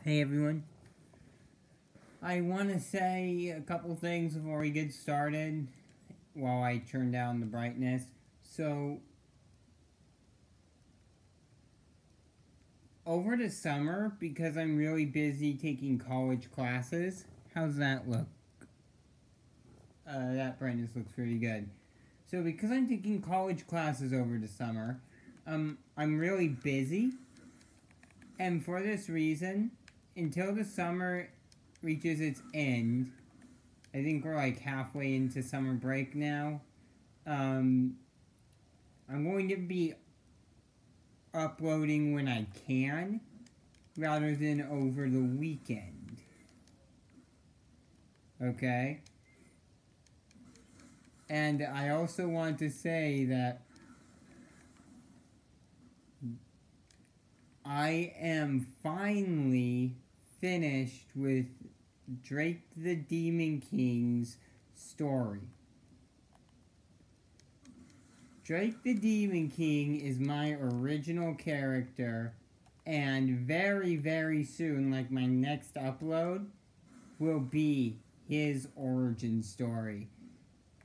Hey everyone. I want to say a couple things before we get started while I turn down the brightness. So, over the summer, because I'm really busy taking college classes, how's that look? That brightness looks pretty good. So, because I'm taking college classes over the summer, I'm really busy. And for this reason, until the summer reaches its end, I think we're like halfway into summer break now. I'm going to be uploading when I can, rather than over the weekend. Okay? And I also want to say that I am finally finished with Drake the Demon King's story. Drake the Demon King is my original character, and very, very soon, like my next upload, will be his origin story.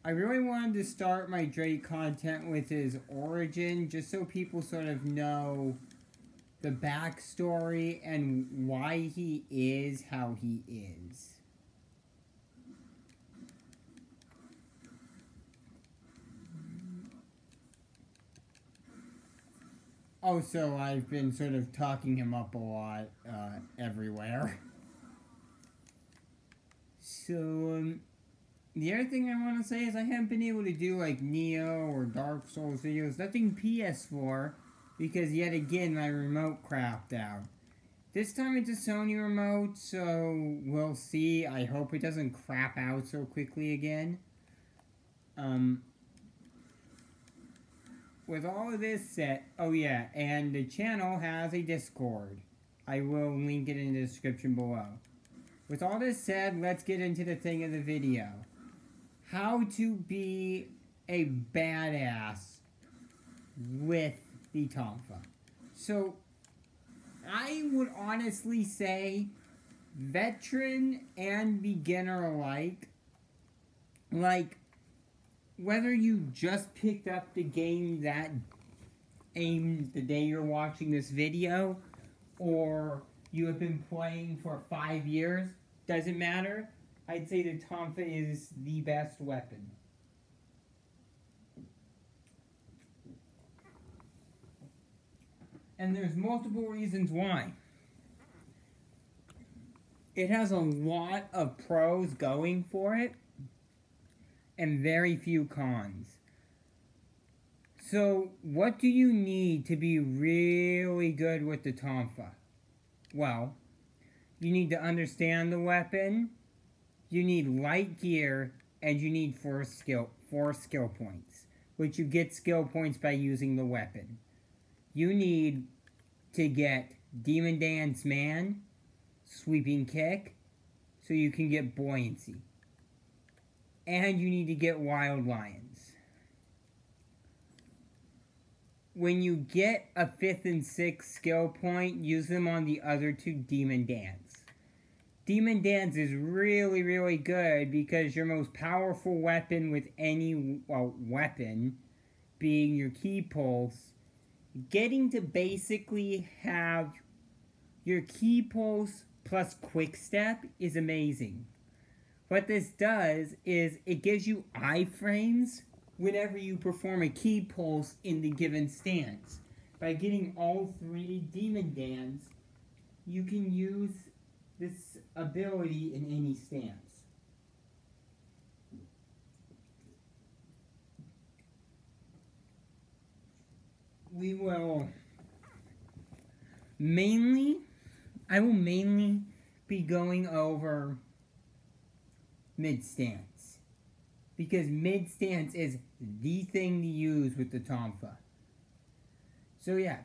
I really wanted to start my Drake content with his origin, just so people sort of know the backstory and why he is how he is. Also, I've been sort of talking him up a lot everywhere. So, the other thing I want to say is I haven't been able to do like Nioh or Dark Souls videos, nothing PS4, because yet again my remote crapped out. This time it's a Sony remote, so we'll see. I hope it doesn't crap out so quickly again. With all of this said, oh yeah, and the channel has a Discord. I will link it in the description below. With all this said, let's get into the thing of the video. How to be a badass with the Tonfa. So, I would honestly say veteran and beginner alike, like, whether you just picked up the game the day you're watching this video, or you have been playing for 5 years, doesn't matter. I'd say the Tonfa is the best weapon. And there's multiple reasons why. It has a lot of pros going for it, and very few cons. So, what do you need to be really good with the Tonfa? Well, you need to understand the weapon, you need light gear, and you need four skill points, which you get skill points by using the weapon. You need to get Demon Dance Man, Sweeping Kick, so you can get buoyancy. And you need to get Wild Lions. When you get a 5th and 6th skill point, use them on the other two Demon Dance. Demon Dance is really, really good because your most powerful weapon with any weapon being your key pulse, getting to basically have your key pulse plus quick step is amazing. What this does is it gives you iframes whenever you perform a key pulse in the given stance. By getting all 3 Demon Dance, you can use this ability in any stance. I will mainly be going over mid-stance, because mid-stance is the thing to use with the Tonfa. So yeah,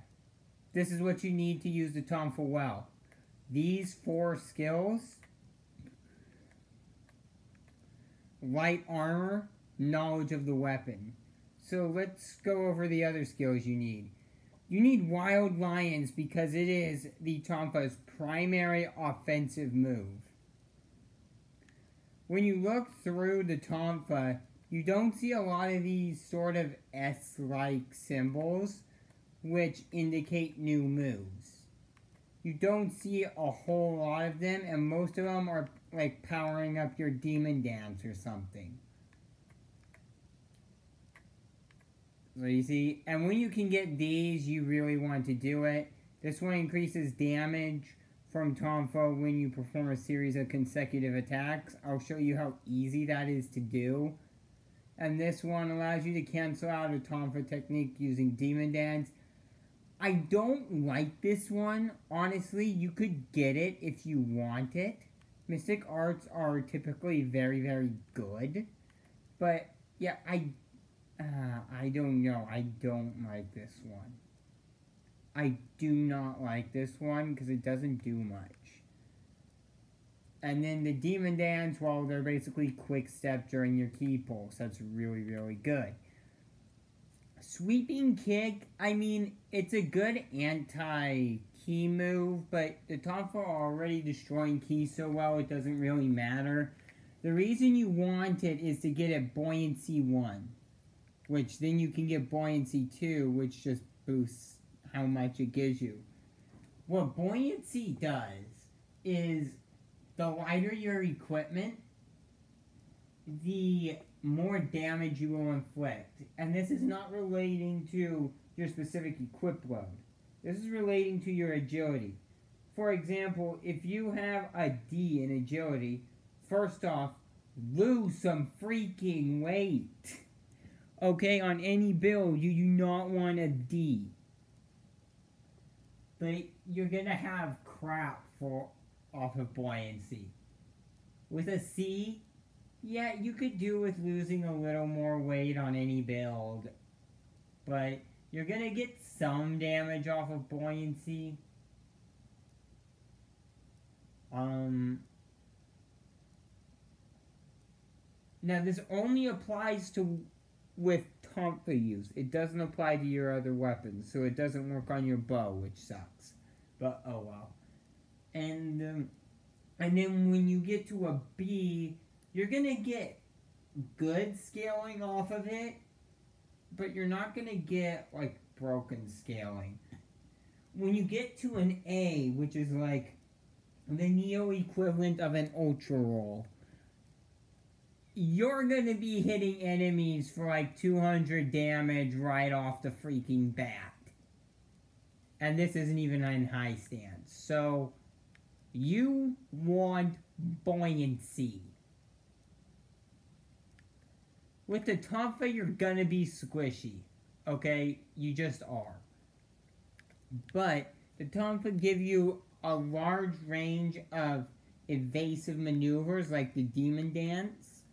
this is what you need to use the Tonfa well. These 4 skills: light armor, knowledge of the weapon. So let's go over the other skills you need. You need Wild Lions because it is the Tonfa's primary offensive move. When you look through the Tonfa, you don't see a lot of these sort of S-like symbols which indicate new moves. You don't see a whole lot of them, and most of them are like powering up your Demon Dance or something. So you see, and when you can get these, you really want to do it. This one increases damage from Tonfa when you perform a series of consecutive attacks. I'll show you how easy that is to do. And this one allows you to cancel out a Tonfa technique using Demon Dance. I don't like this one. Honestly, you could get it if you want it. Mystic Arts are typically very, very good. But, yeah, I don't know. I don't like this one. I do not like this one because it doesn't do much. And then the Demon Dance, well, they're basically quick step during your key pull, so that's really, really good. Sweeping Kick, I mean, it's a good anti-key move, but the Tonfa are already destroying keys so well it doesn't really matter. The reason you want it is to get it Buoyancy 1, which then you can get Buoyancy 2, which just boosts how much it gives you. What Buoyancy does is the lighter your equipment, the more damage you will inflict. And this is not relating to your specific equip load. This is relating to your agility. For example, if you have a D in agility, first off, lose some freaking weight. Okay, on any build, you do not want a D. But you're gonna have crap off of buoyancy. With a C, yeah, you could do with losing a little more weight on any build. But you're gonna get some damage off of buoyancy. Now this only applies to with Tonfa use. It doesn't apply to your other weapons, so it doesn't work on your bow, which sucks. But oh well. And then when you get to a B, you're gonna get good scaling off of it, but you're not gonna get like broken scaling. When you get to an A, which is like the Nioh equivalent of an Ultra Roll, you're gonna be hitting enemies for like 200 damage right off the freaking bat. And this isn't even on high stance. So, you want buoyancy. With the Tonfa, you're gonna be squishy. Okay? You just are. But the Tonfa give you a large range of evasive maneuvers like the Demon Dance.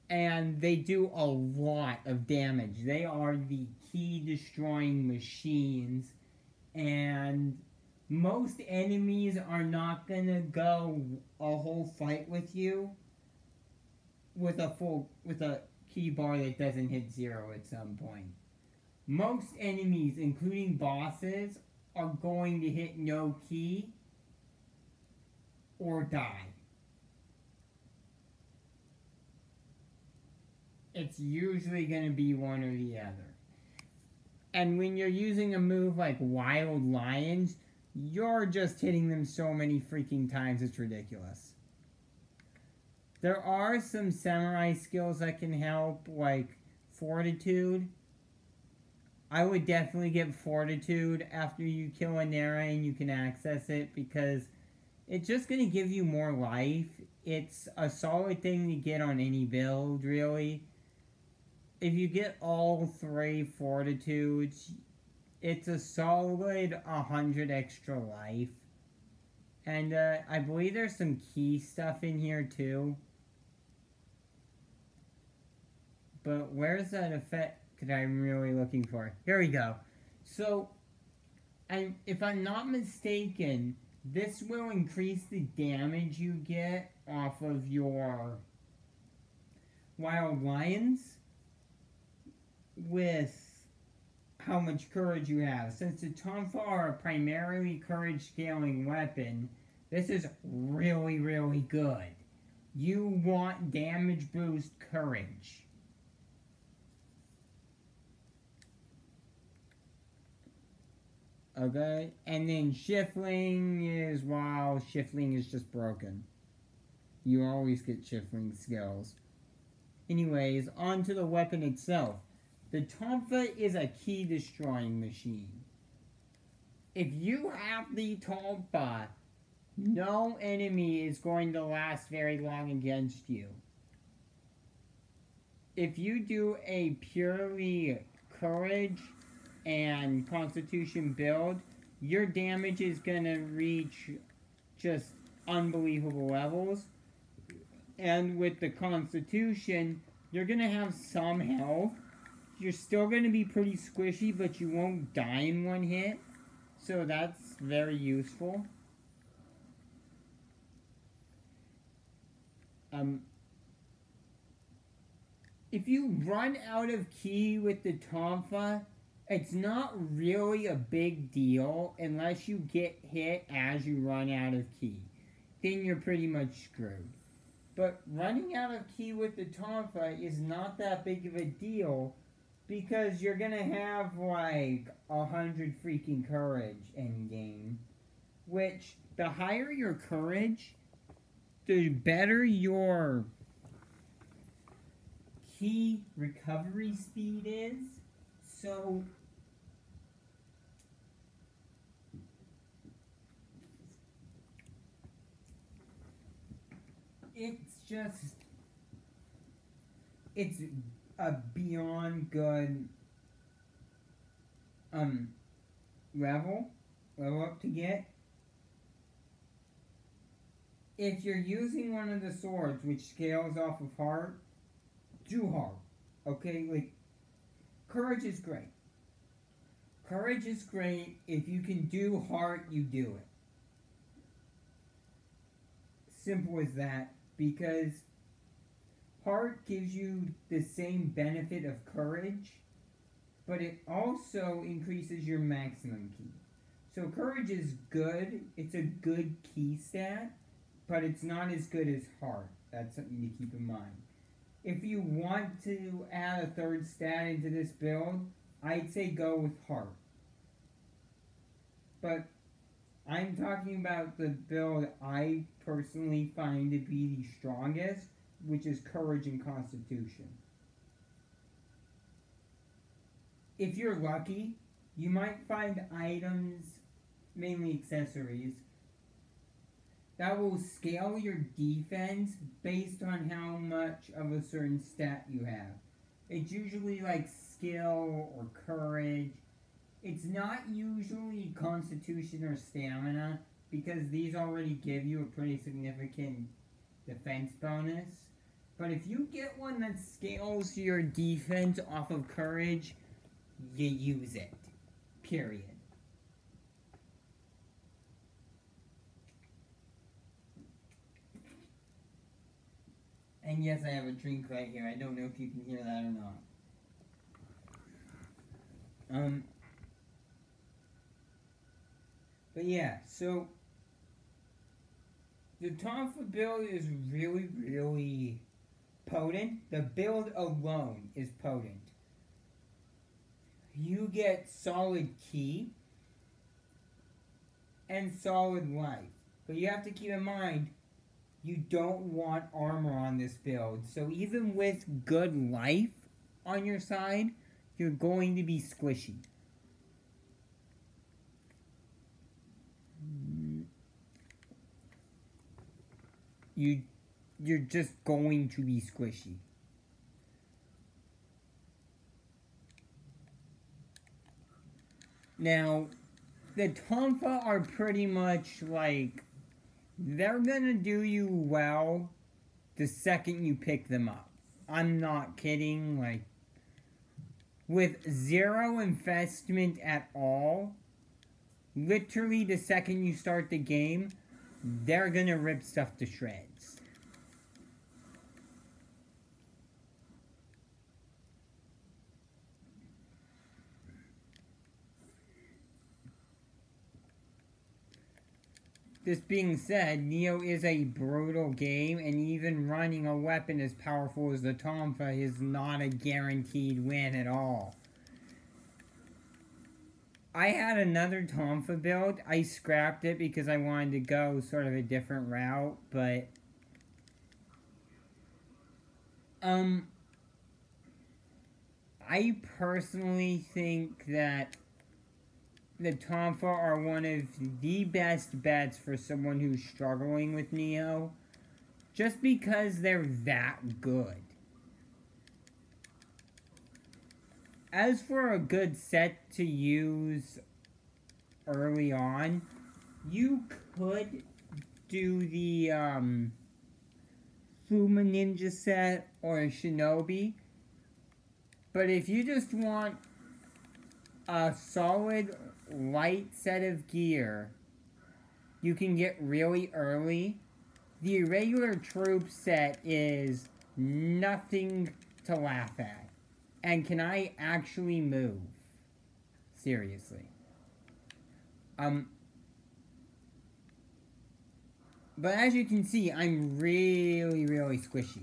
And they do a lot of damage. They are the key destroying machines. And most enemies are not gonna go a whole fight with you with a key bar that doesn't hit 0 at some point. Most enemies, including bosses, are going to hit no key or die. It's usually going to be one or the other. And when you're using a move like Wild Lions, you're just hitting them so many freaking times, it's ridiculous. There are some samurai skills that can help, like Fortitude. I would definitely get Fortitude after you kill a Nara and you can access it, because it's just going to give you more life. It's a solid thing to get on any build, really. If you get all 3 Fortitudes, it's a solid 100 extra life. And I believe there's some key stuff in here too. But where's that effect that I'm really looking for? Here we go. So, if I'm not mistaken, this will increase the damage you get off of your Wild Lions with, how much courage you have. Since the Tonfa are a primarily courage scaling weapon, this is really, really good. You want damage boost courage. Okay, and then Shiftling is, well, Shiftling is just broken. You always get Shiftling skills. Anyways, on to the weapon itself. The Tonfa is a key destroying machine. If you have the Tonfa, no enemy is going to last very long against you. If you do a purely courage and constitution build, your damage is gonna reach just unbelievable levels. And with the constitution, you're gonna have some health. You're still gonna be pretty squishy, but you won't die in one hit. So that's very useful. If you run out of ki with the Tonfa, it's not really a big deal unless you get hit as you run out of ki. Then you're pretty much screwed. But running out of ki with the Tonfa is not that big of a deal because you're gonna have like 100 freaking courage in game. Which, the higher your courage, the better your ki recovery speed is. So it's a beyond good level up to get. If you're using one of the swords which scales off of heart, do heart. Okay, like, courage is great. Courage is great. If you can do heart, you do it. Simple as that, because heart gives you the same benefit of courage, but it also increases your maximum ki. So courage is good. It's a good ki stat, but it's not as good as heart. That's something to keep in mind. If you want to add a third stat into this build, I'd say go with heart. But I'm talking about the build I personally find to be the strongest, which is courage and constitution. If you're lucky, you might find items, mainly accessories, that will scale your defense based on how much of a certain stat you have. It's usually like skill or courage. It's not usually constitution or stamina, because these already give you a pretty significant defense bonus. But if you get one that scales your defense off of courage, you use it. Period. And yes, I have a drink right here. I don't know if you can hear that or not. But yeah, so the Tonfa build is really, really potent. The build alone is potent. You get solid ki and solid life. But you have to keep in mind, you don't want armor on this build. So even with good life on your side, you're going to be squishy. You're just going to be squishy. Now, the Tonfa are pretty much like, they're gonna do you well the second you pick them up. I'm not kidding. Like, with zero investment at all, literally the second you start the game, they're gonna rip stuff to shreds. this being said, Nioh is a brutal game, and even running a weapon as powerful as the Tonfa is not a guaranteed win at all. I had another Tonfa build. I scrapped it because I wanted to go sort of a different route, but I personally think that the Tonfa are one of the best bets for someone who's struggling with Nioh, just because they're that good. As for a good set to use early on, you could do the Fuma Ninja set or a Shinobi, but if you just want a solid light set of gear you can get really early, the irregular troop set is nothing to laugh at. And can I actually move? Seriously. But as you can see, I'm really, really squishy.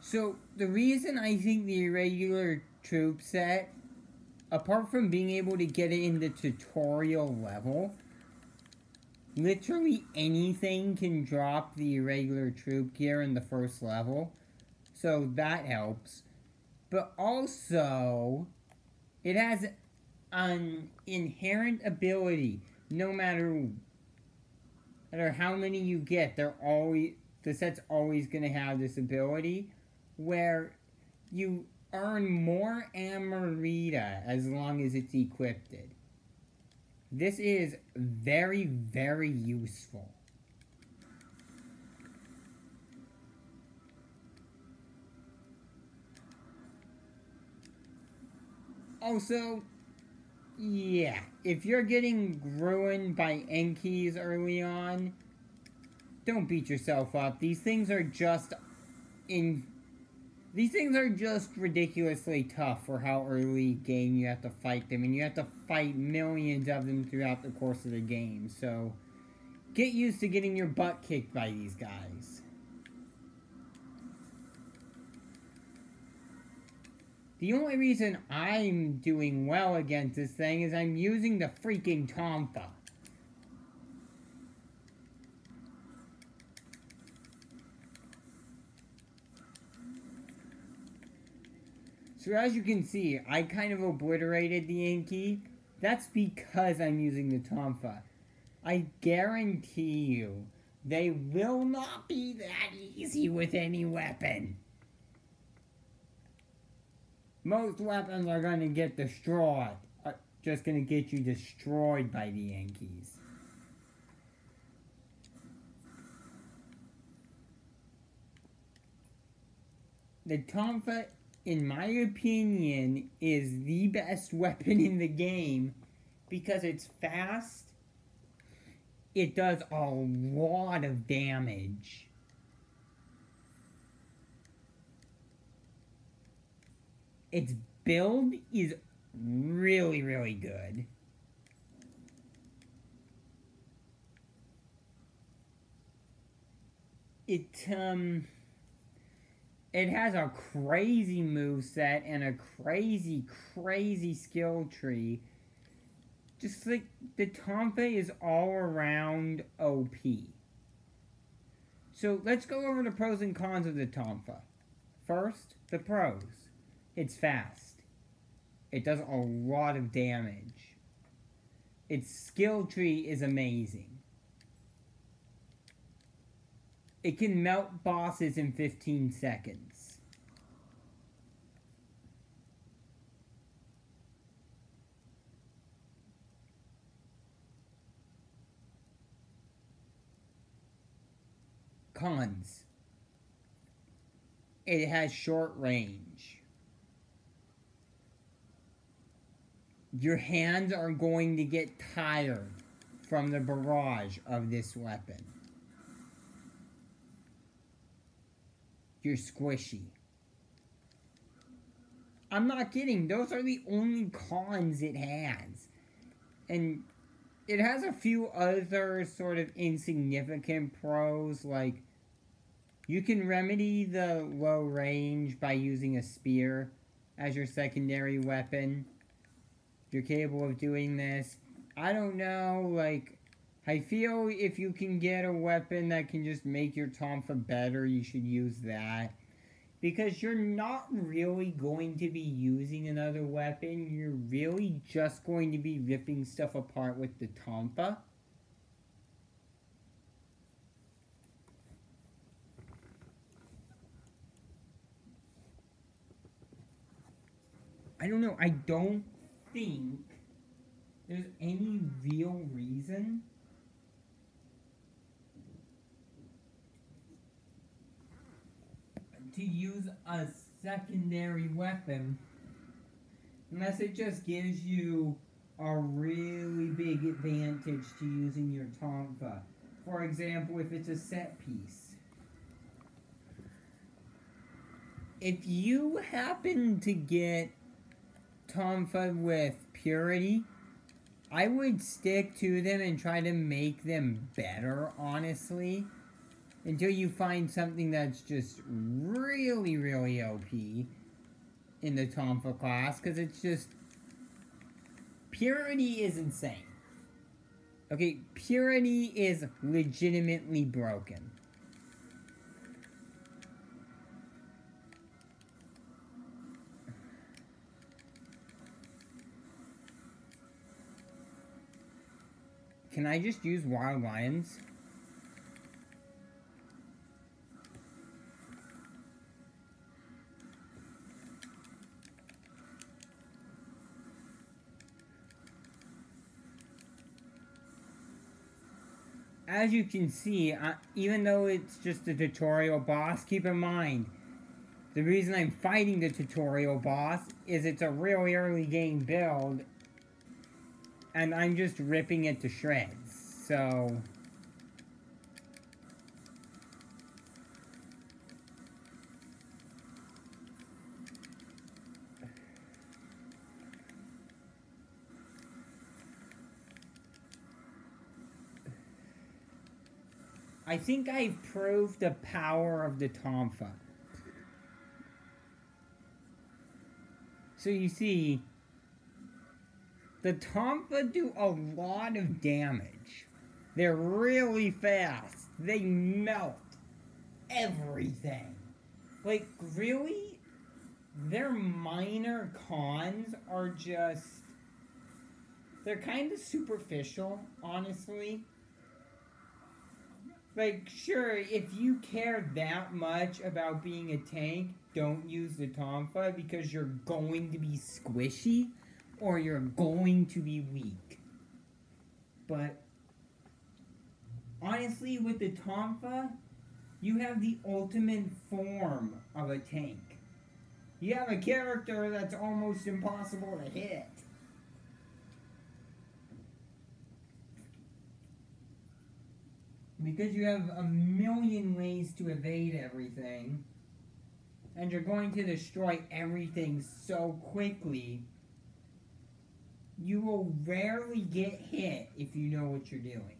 So, the reason I think the irregular troop set, apart from being able to get it in the tutorial level, literally anything can drop the irregular troop gear in the first level. So that helps. But also, it has an inherent ability. No matter how many you get, the set's always going to have this ability where you earn more Amarita as long as it's equipped. This is very, very useful. Also, yeah, if you're getting ruined by Enkis early on, don't beat yourself up. These things are just ridiculously tough for how early game you have to fight them, and you have to fight millions of them throughout the course of the game, so get used to getting your butt kicked by these guys. The only reason I'm doing well against this thing is I'm using the freaking Tonfa. So as you can see, I kind of obliterated the Enki. That's because I'm using the Tonfa. I guarantee you, they will not be that easy with any weapon. Most weapons are going to get destroyed. Are just going to get you destroyed by the Enkis. The Tonfa, in my opinion, is the best weapon in the game because it's fast. It does a lot of damage. Its build is really, really good. It has a crazy moveset and a crazy, crazy skill tree. Just like the Tonfa is all around OP. So let's go over the pros and cons of the Tonfa. First, the pros. It's fast. It does a lot of damage. Its skill tree is amazing. It can melt bosses in 15 seconds. Cons. It has short range. Your hands are going to get tired from the barrage of this weapon. You're squishy. I'm not kidding. Those are the only cons it has. And it has a few other sort of insignificant pros, like you can remedy the low range by using a spear as your secondary weapon. You're capable of doing this. I don't know, like, I feel if you can get a weapon that can just make your Tonfa better, you should use that. Because you're not really going to be using another weapon. You're really just going to be ripping stuff apart with the Tonfa. I don't know. I don't think there's any real reason to use a secondary weapon unless it just gives you a really big advantage to using your Tonfa. For example, if it's a set piece. If you happen to get Tonfa with Purity, I would stick to them and try to make them better, honestly. Until you find something that's just really, really OP in the Tonfa class. Because it's just... Purity is insane. Okay, Purity is legitimately broken. Can I just use Wild Lions? As you can see, even though it's just a tutorial boss, keep in mind, the reason I'm fighting the tutorial boss is it's a really early game build, and I'm just ripping it to shreds, so... I think I've proved the power of the Tonfa. So you see, the Tonfa do a lot of damage. They're really fast. They melt everything. Like, really? Their minor cons are just... They're kind of superficial, honestly. Like, sure, if you care that much about being a tank, don't use the Tonfa because you're going to be squishy or you're going to be weak. But, honestly, with the Tonfa, you have the ultimate form of a tank. You have a character that's almost impossible to hit. Because you have a million ways to evade everything, and you're going to destroy everything so quickly, you will rarely get hit if you know what you're doing.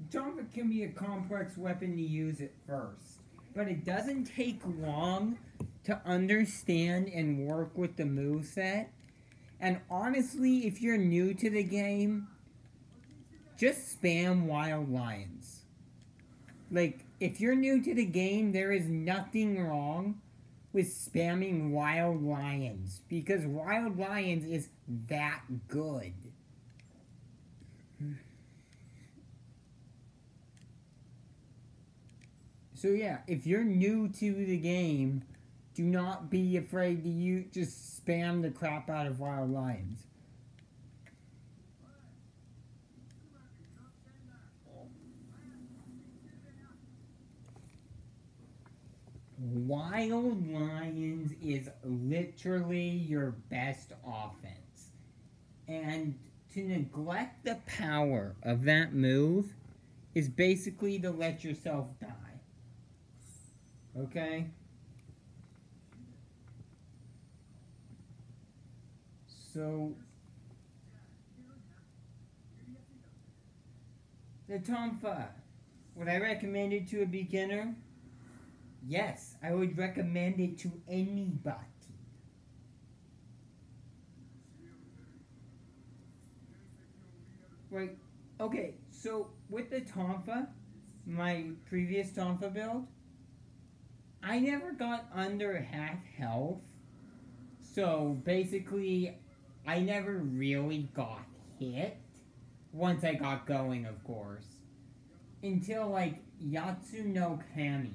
Tonfa can be a complex weapon to use at first, but it doesn't take long to understand and work with the moveset. And honestly, if you're new to the game, just spam Wild Lions. Like, if you're new to the game, there is nothing wrong with spamming Wild Lions, because Wild Lions is that good. So yeah, if you're new to the game, do not be afraid to just spam the crap out of Wild Lions. Wild Lions is literally your best offense. And to neglect the power of that move is basically to let yourself die. Okay? So, The Tonfa. Would I recommend it to a beginner? Yes, I would recommend it to anybody. Right. Okay, so with the Tonfa, my previous Tonfa build, I never got under half health. So basically, I never really got hit. Once I got going, of course. Until like Yatsu no Kami.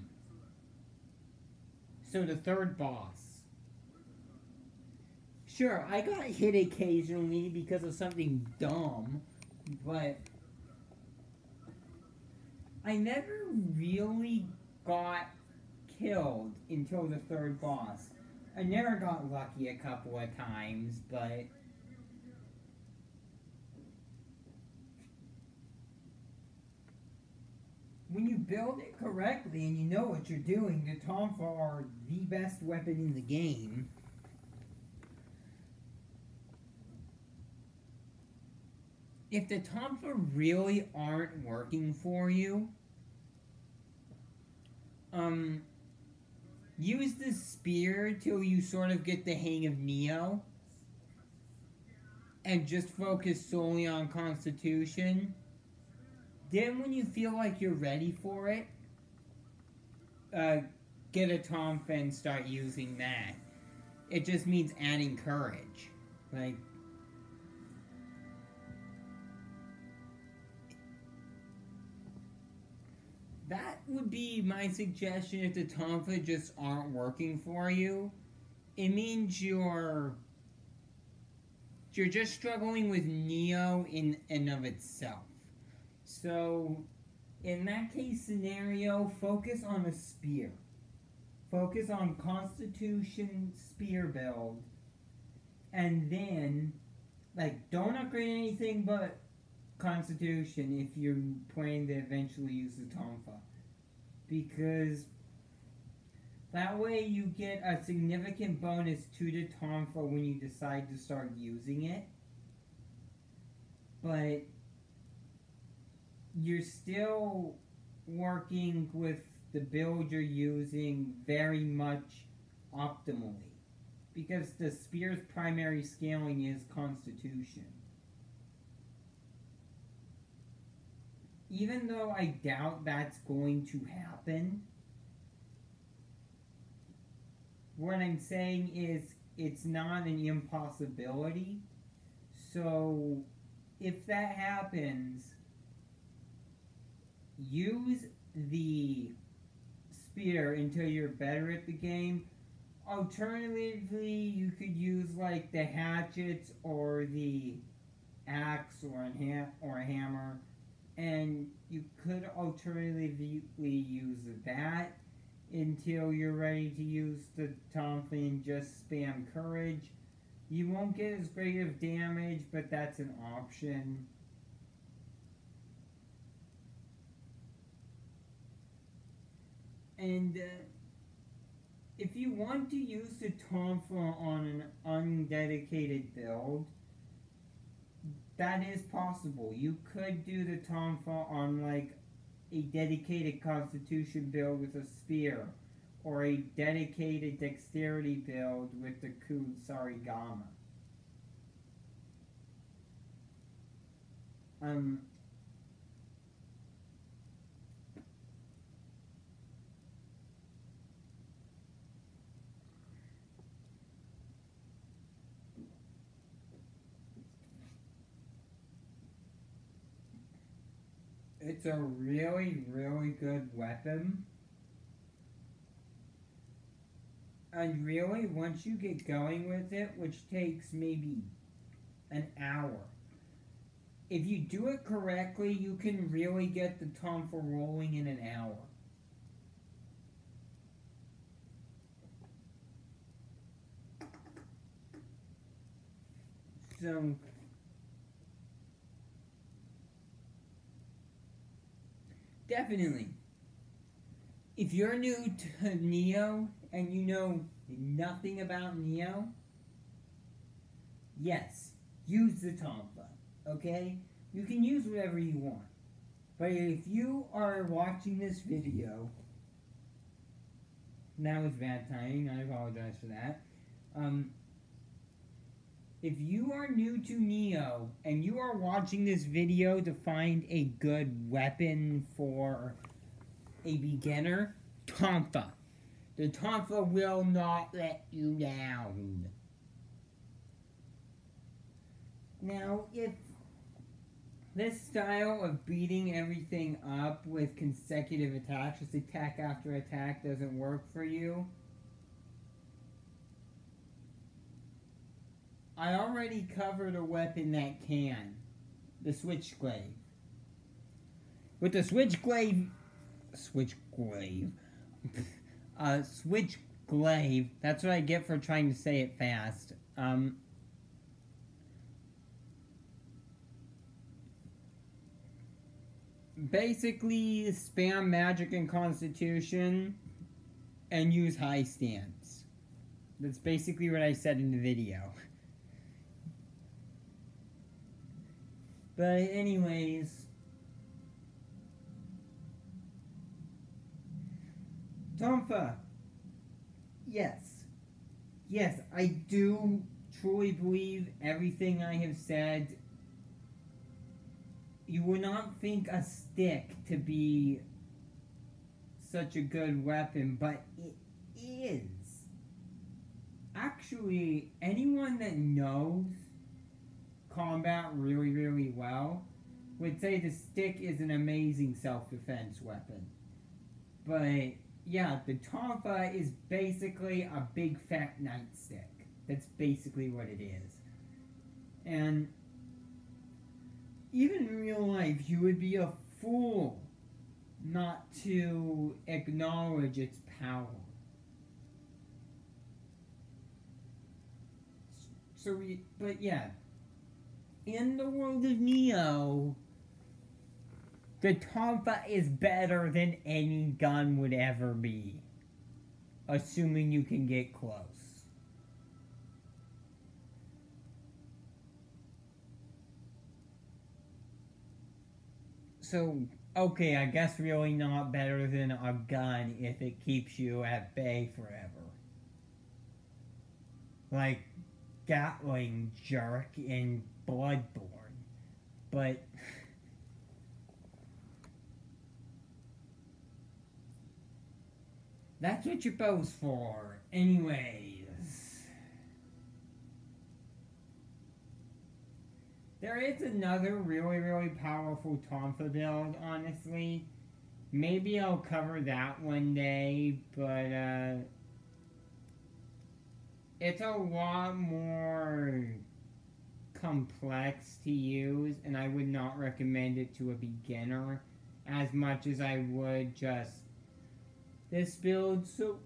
So the third boss. Sure, I got hit occasionally because of something dumb, but I never really got killed until the third boss. I never got lucky a couple of times, but when you build it correctly and you know what you're doing, the Tonfa are the best weapon in the game. If the Tonfa really aren't working for you, use the spear till you sort of get the hang of Nioh, and just focus solely on Constitution. Then when you feel like you're ready for it, get a Tonfa and start using that. It just means adding courage. Like, that would be my suggestion if the Tonfa just aren't working for you. It means you're just struggling with Nioh in and of itself. So, in that case scenario, focus on a spear. Focus on Constitution spear build. And then, like, don't upgrade anything but Constitution if you're planning to eventually use the Tonfa. Because that way you get a significant bonus to the Tonfa when you decide to start using it. But you're still working with the build you're using very much optimally, because the spear's primary scaling is Constitution. Even though I doubt that's going to happen, what I'm saying is it's not an impossibility. So if that happens, use the spear until you're better at the game. Alternatively, you could use like the hatchets or the axe or a hammer, and you could alternatively use that until you're ready to use the Tonfa and just spam courage. You won't get as great of damage, but that's an option. And if you want to use the Tonfa on an undedicated build, that is possible. You could do the Tonfa on like a dedicated Constitution build with a spear, or a dedicated Dexterity build with the Kusarigama. It's a really, really good weapon. And really, once you get going with it, which takes maybe an hour, if you do it correctly, you can really get the Tonfa rolling in an hour. So, definitely, if you're new to Nioh and you know nothing about Nioh, yes, use the Tonfa, okay? You can use whatever you want. But if you are watching this video, that was bad timing, I apologize for that. If you are new to Nioh and you are watching this video to find a good weapon for a beginner, Tonfa. The Tonfa will not let you down. Now, if this style of beating everything up with consecutive attacks, just attack after attack, doesn't work for you, I already covered a weapon that can. The Switchglaive. With the Switchglaive, that's what I get for trying to say it fast. Basically, spam magic and constitution and use high stance. That's basically what I said in the video. But anyways, Tonfa, yes, I do truly believe everything I have said. You would not think a stick to be such a good weapon, but it is. Actually, anyone that knows combat really, really well would say the stick is an amazing self-defense weapon. But yeah, the Tonfa is basically a big fat nightstick. That's basically what it is. And even in real life, you would be a fool not to acknowledge its power. But yeah, in the world of Nioh, the Tonfa is better than any gun would ever be, assuming you can get close. So, okay, I guess really not better than a gun if it keeps you at bay forever. Like Gatling Jerk in Bloodborne. But that's what your bow's for. Anyways. There is another really, really powerful Tonfa build, honestly. Maybe I'll cover that one day, but it's a lot more complex to use, and I would not recommend it to a beginner as much as I would just this build. So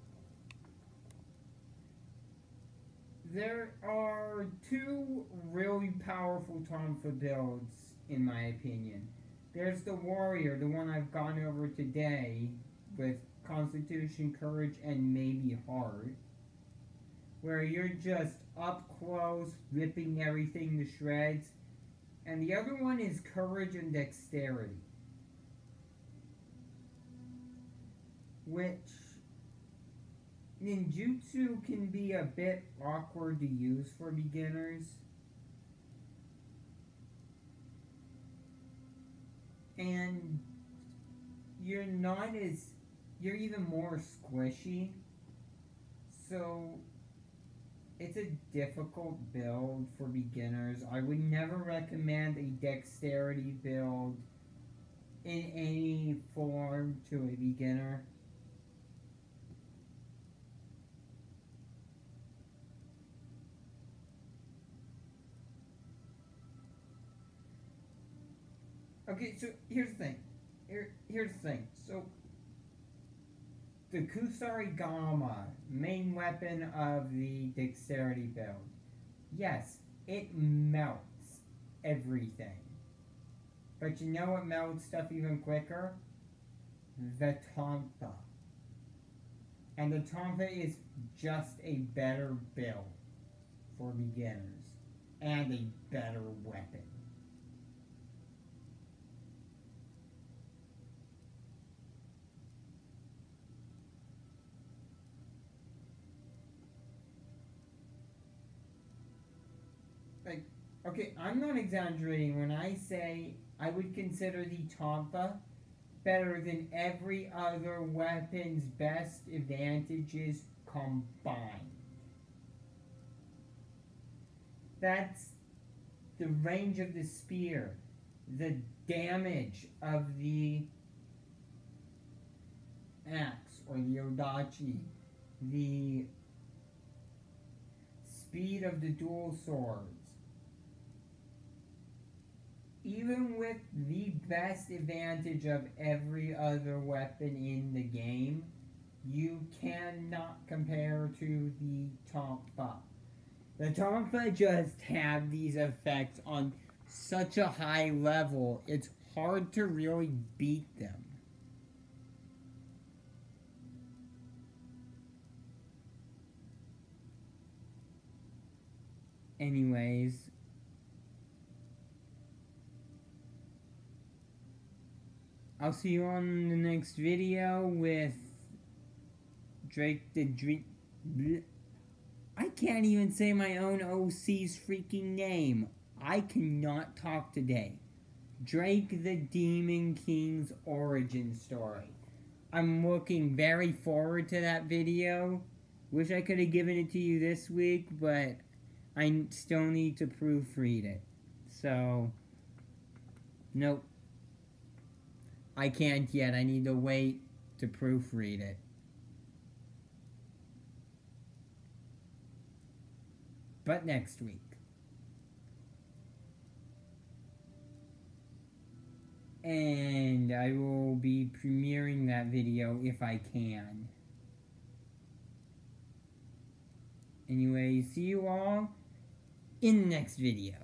there are two really powerful Tonfa builds, in my opinion. There's the Warrior, the one I've gone over today, with Constitution, Courage, and maybe Heart, where you're just up close, ripping everything to shreds. And the other one is Courage and Dexterity, which ninjutsu can be a bit awkward to use for beginners. And you're even more squishy. So it's a difficult build for beginners. I would never recommend a dexterity build in any form to a beginner. Okay, so here's the thing. Here's the thing. So the Kusarigama, main weapon of the dexterity build. Yes, it melts everything. But you know what melts stuff even quicker? The Tonfa. And the Tonfa is just a better build for beginners. And a better weapon. like, okay, I'm not exaggerating when I say I would consider the Tonfa better than every other weapon's best advantages combined. That's the range of the spear, the damage of the axe or the odachi, the speed of the dual swords. Even with the best advantage of every other weapon in the game, you cannot compare to the Tonfa. The Tonfa just have these effects on such a high level, it's hard to really beat them. Anyways, I'll see you on the next video with Drake the Dream. I can't even say my own OC's freaking name. I cannot talk today. Drake the Demon King's origin story. I'm looking very forward to that video. Wish I could have given it to you this week, but I still need to proofread it. So, nope. I can't yet. I need to wait to proofread it. But next week. And I will be premiering that video if I can. Anyway, see you all in the next video.